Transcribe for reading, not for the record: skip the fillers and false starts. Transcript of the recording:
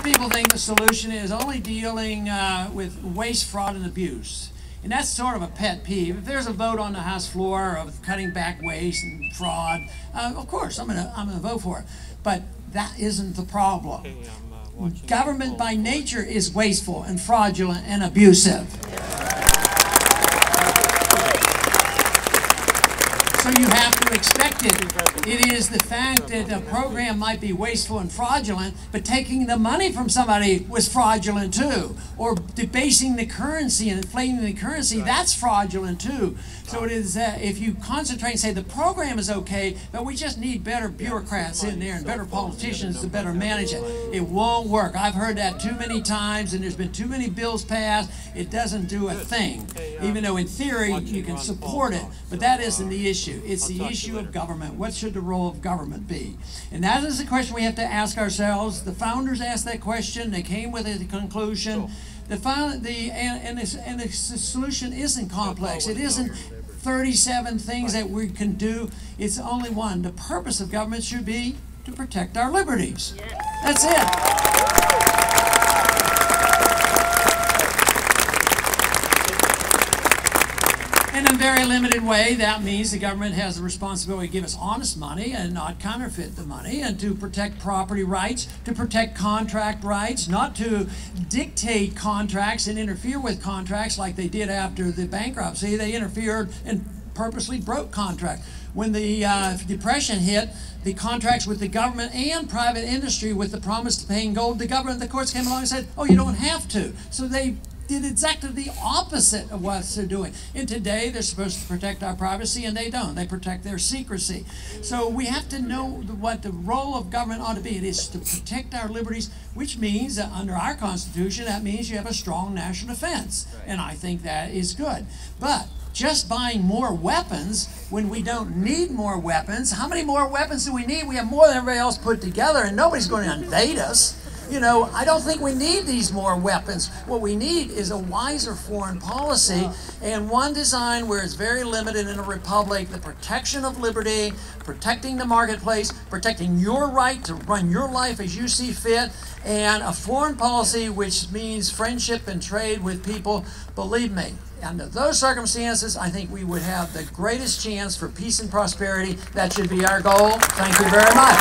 of people think the solution is only dealing with waste, fraud, and abuse. And that's sort of a pet peeve. If there's a vote on the House floor of cutting back waste and fraud, of course, I'm gonna vote for it. But that isn't the problem. Government by nature is wasteful and fraudulent and abusive. So you have to expect it. It is the fact that a program might be wasteful and fraudulent, but taking the money from somebody was fraudulent too. Or debasing the currency and inflating the currency, that's fraudulent too. So it is, if you concentrate and say the program is okay, but we just need better bureaucrats in there and better politicians to better manage it, it won't work. I've heard that too many times, and there's been too many bills passed. It doesn't do a thing, even though in theory you can support it. But that isn't the issue. It's the issue of government. What should the role of government be? And that is the question we have to ask ourselves. The founders asked that question. They came with a conclusion. The solution isn't complex. It isn't 37 things that we can do. It's only one. The purpose of government should be to protect our liberties. That's it. In a very limited way, that means the government has the responsibility to give us honest money and not counterfeit the money, and to protect property rights, to protect contract rights, not to dictate contracts and interfere with contracts like they did after the bankruptcy. They interfered and purposely broke contracts. When the Depression hit, the contracts with the government and private industry with the promise to pay in gold, the government, the courts came along and said, oh, you don't have to. So they did exactly the opposite of what they're doing. And today they're supposed to protect our privacy, and they don't. They protect their secrecy. So we have to know what the role of government ought to be. It is to protect our liberties, which means that under our Constitution, that means you have a strong national defense. And I think that is good. But just buying more weapons when we don't need more weapons, how many more weapons do we need? We have more than everybody else put together, and nobody's going to invade us. You know, I don't think we need these more weapons. What we need is a wiser foreign policy, and one design where it's very limited in a republic: the protection of liberty, protecting the marketplace, protecting your right to run your life as you see fit, and a foreign policy which means friendship and trade with people. Believe me, under those circumstances, I think we would have the greatest chance for peace and prosperity. That should be our goal. Thank you very much.